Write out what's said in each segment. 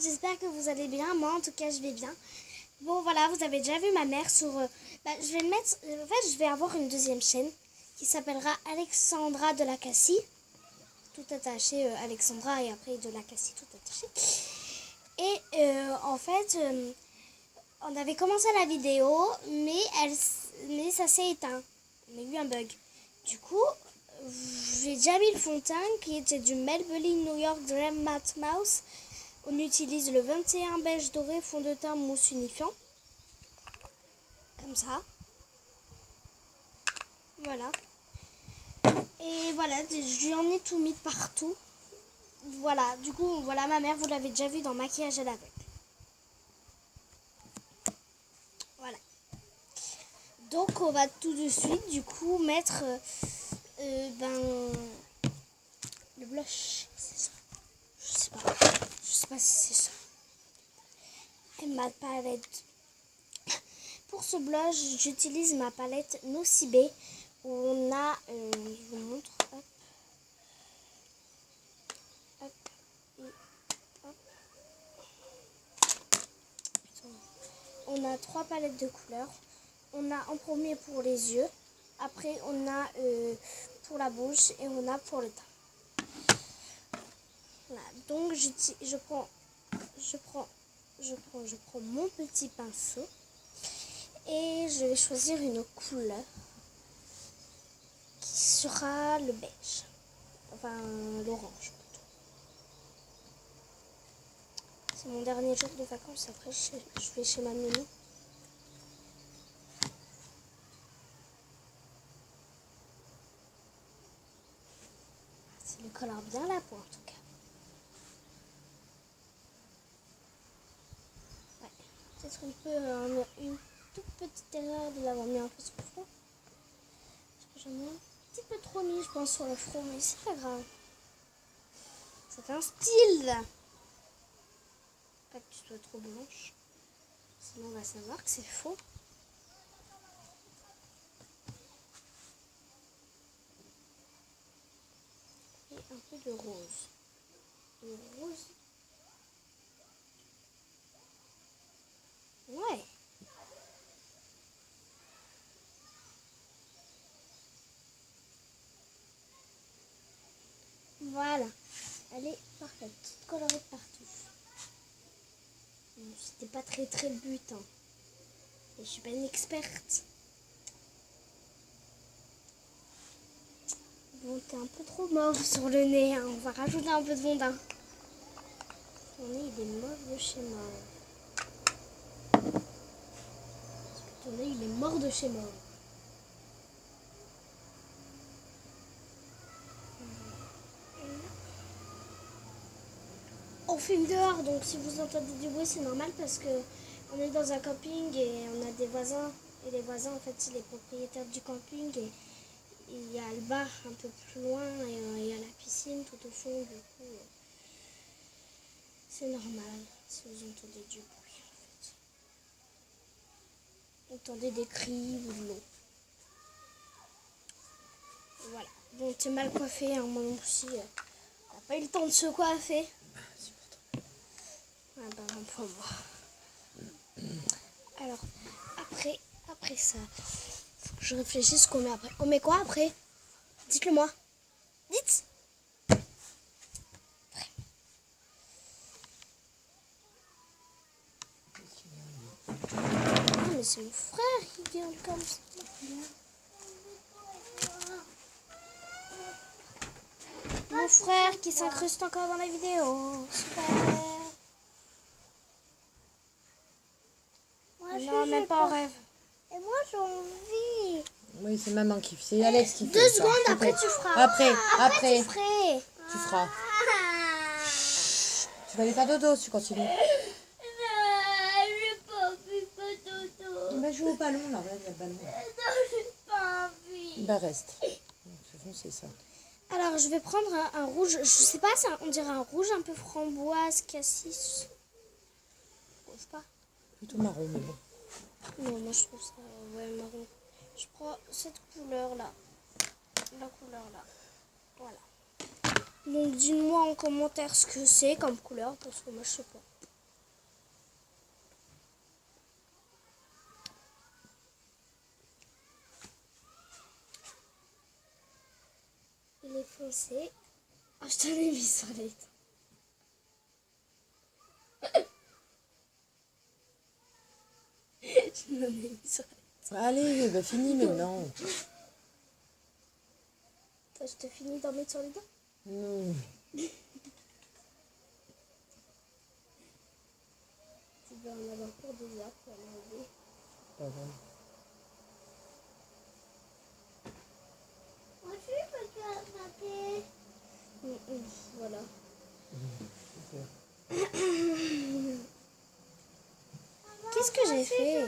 j'espère que vous allez bien. Moi, en tout cas, je vais bien. Bon, voilà, vous avez déjà vu ma mère sur... je vais le mettre... En fait, je vais avoir une deuxième chaîne qui s'appellera Alexandra de la Cassie. Tout attaché, Alexandra et après de la Cassie tout attaché. Et en fait, on avait commencé la vidéo, mais ça s'est éteint. On a eu un bug. Du coup, j'ai déjà mis le fond de teint qui était du Maybelline New York Dream Matte Mouse. On utilise le 21 beige doré fond de teint mousse unifiant. Comme ça. Voilà. Et voilà, je lui en ai tout mis partout. Voilà, du coup, voilà ma mère, vous l'avez déjà vu dans Maquillage à l'aveugle. Voilà. Donc, on va tout de suite, du coup, mettre le blush. C'est ça. Je sais pas si c'est ça. Et ma palette. Pour ce blush, j'utilise ma palette Nocibé où on a, je vous montre, hop, hop, et hop. On a 3 palettes de couleurs. On a en premier pour les yeux, après on a pour la bouche et on a pour le teint. Voilà, donc je prends mon petit pinceau. Et je vais choisir une couleur qui sera le beige, enfin l'orange plutôt. C'est mon dernier jour de vacances, après je vais chez ma nounou. C'est le colore bien là pour en tout cas. Ouais, peut-être une toute petite erreur de l'avoir mis un peu sur le front. Parce que j'en ai un petit peu trop mis, je pense, sur le front, mais c'est pas grave. Ça fait un style. Pas que tu sois trop blanche, sinon on va savoir que c'est faux. Et un peu de rose. De rose. Ouais. Voilà, elle est parfaite, petite colorée partout. C'était pas très le but, hein. Et je suis pas une experte. Bon, t'es un peu trop mauve sur le nez, hein. On va rajouter un peu de fond de teint. Ton nez, il est mauve de chez mauve. Ton nez, il est mort de chez mauve. On filme dehors, donc si vous entendez du bruit, c'est normal parce que on est dans un camping et on a des voisins. Et les voisins, en fait, c'est les propriétaires du camping. Et il y a le bar un peu plus loin et il y a la piscine tout au fond. Du coup, c'est normal si vous entendez du bruit, en fait. Vous entendez des cris ou de l'eau. Voilà. Bon, t'es mal coiffé, hein, moi aussi. On n'a pas eu le temps de se coiffer. Ah bah non, pour moi. Alors, après ça, faut que je réfléchisse ce qu'on met après. On met quoi après? Dites-le moi. Dites. Ah, mais c'est mon frère qui vient comme ça. Mon frère qui s'incruste encore dans la vidéo. Super. Non, même pas en rêve. Et moi, j'ai envie. Oui, c'est maman qui fait. C'est Alex qui fait. 2 secondes, après tu feras. Après. Tu ferais. Tu feras. Tu vas aller faire dodo si tu continues. J'ai pas envie de dodo. Bah, joue au ballon, là. Voilà, il y a le ballon. J'ai pas envie. Bah, reste. C'est foncé, ça. Alors, je vais prendre un rouge. Je sais pas, on dirait un rouge un peu framboise, cassis. Je trouve pas. Plutôt marron, mais bon. Non, moi je trouve ça marron. Je prends cette couleur là. La couleur là. Voilà. Donc dis-moi en commentaire ce que c'est comme couleur parce que moi je sais pas. est foncé. Oh, je t'en ai mis sur les dents. Je m'en ai mis sur les dents. Allez, bah fini maintenant. Toi, je te finis d'en mettre sur les dents. Non. Tu vas en avoir pour 2 heures pour l'enlever. Pas vrai. Voilà. Super. Qu'est-ce que j'ai fait?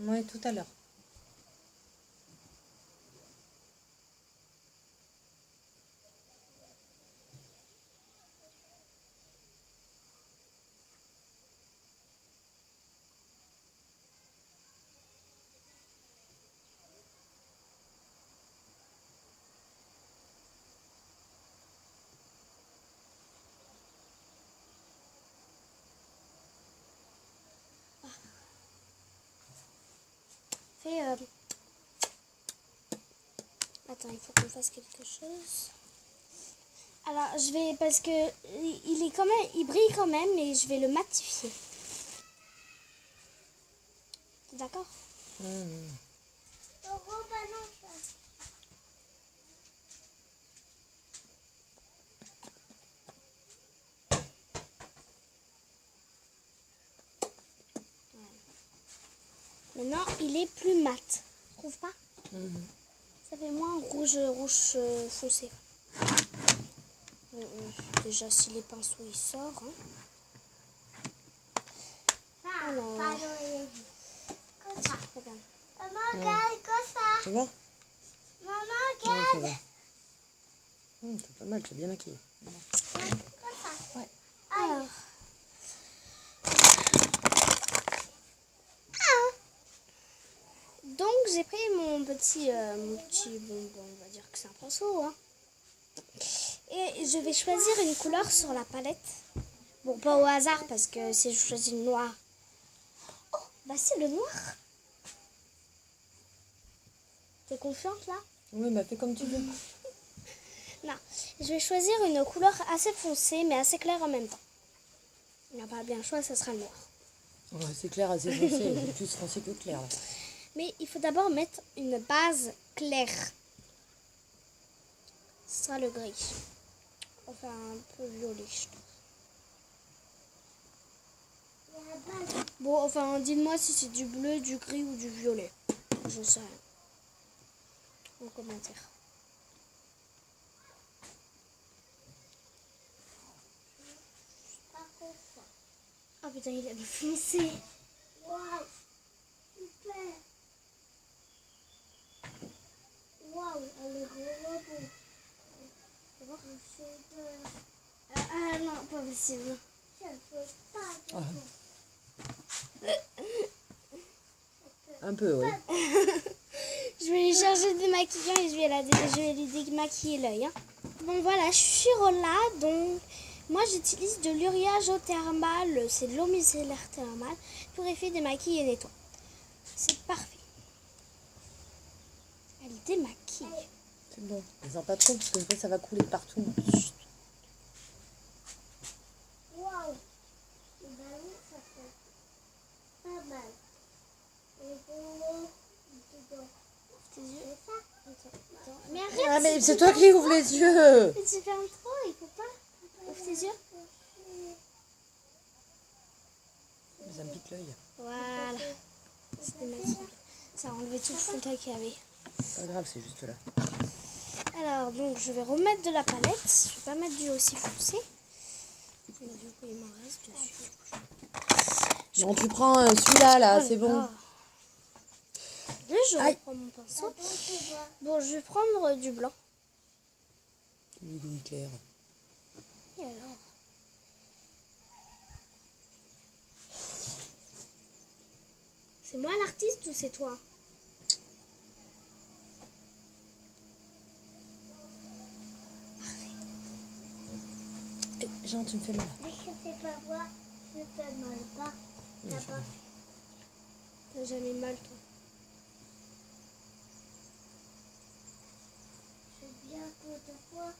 Ouais, tout à l'heure. Fais, Attends, il faut qu'on fasse quelque chose. Alors, je vais, parce que il est quand même, il brille quand même, mais je vais le matifier. T'es d'accord? Maintenant, il est plus mat. Trouve pas? Ça fait moins rouge foncé. Déjà, si les pinceaux ils sortent. Alors, regarde. C'est bon? Maman, Ouais, c'est bon. C'est pas mal, tu es bien maquillée. Ouais. Alors. Donc, j'ai pris mon petit bonbon, on va dire que c'est un pinceau. Hein. Et je vais choisir une couleur sur la palette. Bon, pas au hasard, parce que si je choisis le noir... Oh, bah c'est le noir. T'es confiante, là? Oui, bah fais comme tu veux. Non, je vais choisir une couleur assez foncée, mais assez claire en même temps. Il n'y a pas bien le choix, ça sera le noir. Ouais, c'est clair, assez foncé. C'est plus foncé que clair. Là. Mais il faut d'abord mettre une base claire. Ce sera le gris. Enfin, un peu violet, je trouve. Bon, enfin, dites-moi si c'est du bleu, du gris ou du violet. Je sais rien. En commentaire. Oh putain, il a foncé. Waouh, super. Waouh, elle est vraiment beau. Tu vois? Super. Ah non, pas possible. Je peux pas. Ah. Un peu, oui. Je vais lui chercher des maquillants et je vais lui démaquiller l'œil. Hein. Bon voilà, je suis là, donc moi j'utilise de l'urea géothermal, c'est de l'eau micellaire thermale, purifie, démaquille et nettoie. C'est parfait. Elle démaquille. C'est bon. Ne sens pas trop, parce que après ça va couler partout. Chut. Waouh, le ballon, ça fait pas mal. Et pour dedans. Tes yeux. C'est ça. Attends. Mais arrête. Ah, mais c'est toi qui ouvres les yeux. Mais tu fermes trop, il faut pas. Ouvre tes yeux. Ça me pique l'œil. Voilà. C'est démaquillé. Ça a enlevé tout le fond de teint qu'il y avait. Pas grave, c'est juste là. Alors, donc, je vais remettre de la palette. Je vais pas mettre du aussi foncé. Mais du coup, il m'en reste dessus. Non, tu prends celui-là, là, c'est bon. Là, je Aïe. reprends mon pinceau. Bon, je vais prendre du blanc. Du gris clair. Et alors? C'est moi l'artiste ou c'est toi? Jean, tu me fais mal. Mais je sais pas voir, je fais mal pas. T'as pas fait. T'as jamais mal, toi. C'est bien. n'importe quoi.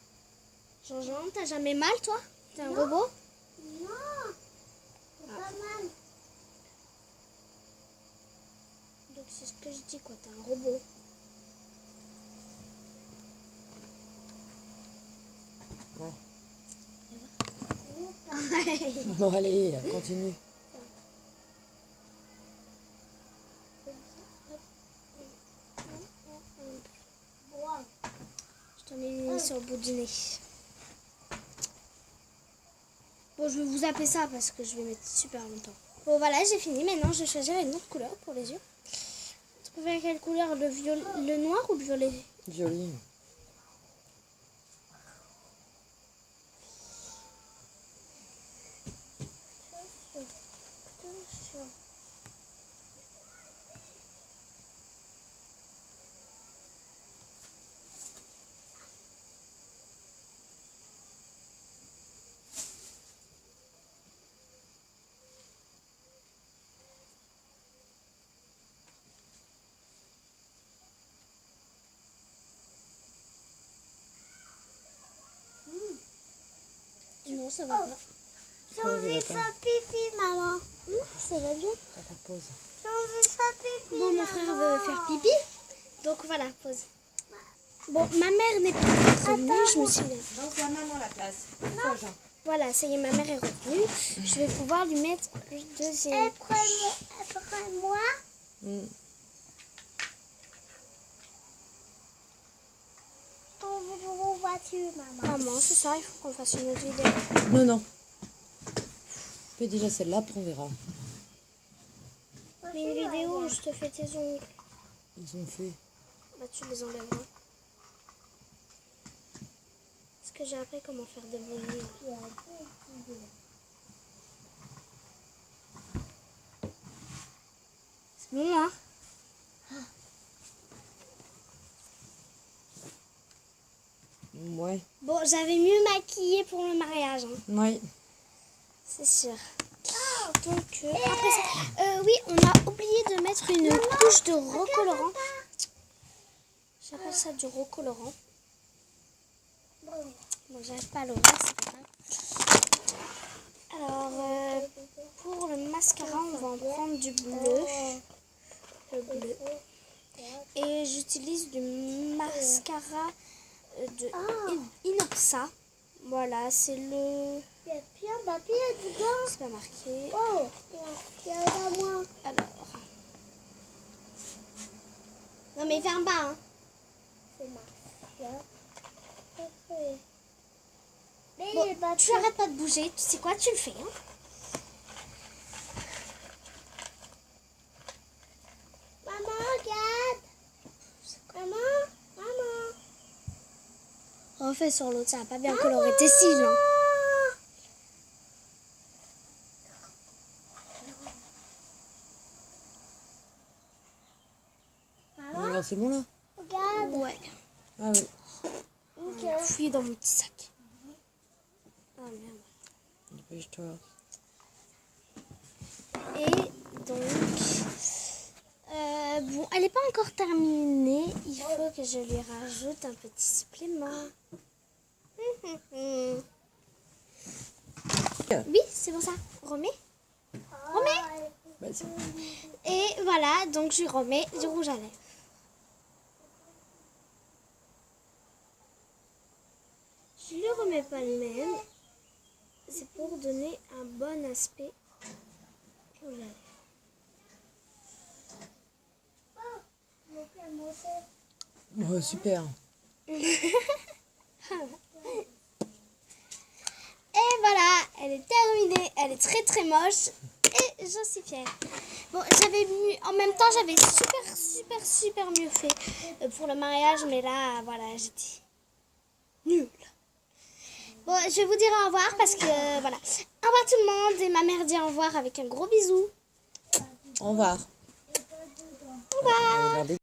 Jean-Jean, t'as jamais mal, toi? T'es un robot? Non, c'est pas mal. Donc c'est ce que je dis, quoi. T'es un robot. Ouais. Ouais. Bon, allez, continue. Wow. Je t'en ai mis sur le bout du nez. Bon, je vais vous appeler ça parce que je vais mettre super longtemps. Bon, voilà, j'ai fini. Maintenant, je vais choisir une autre couleur pour les yeux. Tu préfères quelle couleur? Le noir ou le violet? Joli. Non, ça va pas. J'ai envie de faire pipi, maman. Ça va bien. Pause. J'ai envie de faire pipi. Bon, mon frère veut faire pipi. Donc voilà, pause. Bon, ma mère n'est pas revenue, je me suis mis. Donc, c'est à maman la place. Toi, Jean. Voilà, ça y est, ma mère est revenue. Je vais pouvoir lui mettre le deuxième. Après moi. Mm. Ton voiture, maman. Maman, c'est ça, il faut qu'on fasse une autre vidéo. Non, non. Fais déjà celle-là, après on verra. Mais une vidéo où je te fais tes ongles. Ils ont fait. Bah, tu les enlèveras. Parce que j'ai appris comment faire des ongles. C'est bon, hein? Ouais. Bon, j'avais mieux maquillé pour le mariage, hein. Ouais. C'est sûr. Donc, après ça, oui, on a oublié de mettre une couche de recolorant. J'appelle ça du recolorant. Bon, j'arrive pas à l'ouvrir, c'est pas grave. Alors, pour le mascara, on va en prendre du bleu. Le bleu. Et j'utilise du mascara de Inoxa. Voilà, c'est le... Il y a plein de papier dedans. C'est pas marqué. Oh, il y a à moi. Alors. Non mais ferme pas, hein. C'est ma Mais Bon, il est pas tu arrêtes pas de bouger. Tu sais quoi, tu le fais, hein. Maman, regarde. Maman, maman. Refais sur l'autre, ça n'a pas bien coloré tes cils, hein. Alors, c'est bon là? Regarde. Ouais. Ah oui. On a fouillé dans mon petit sac. Ah merde. Dépêche-toi. Et donc, bon, elle n'est pas encore terminée. Il faut que je lui rajoute un petit supplément. Oui, c'est bon ça. Remets. Remets. Vas-y. Et voilà, donc je lui remets du rouge à lèvres. Je lui remets pas le même. C'est pour donner un bon aspect au rouge à lèvres. Oh, super. Et voilà, elle est terminée. Elle est très très moche et j'en suis fière. Bon, j'avais mis, en même temps, j'avais super mieux fait pour le mariage, mais là, voilà, j'étais nulle. Bon, je vais vous dire au revoir parce que, voilà. Au revoir tout le monde et ma mère dit au revoir avec un gros bisou. Au revoir. Au revoir. Regardez.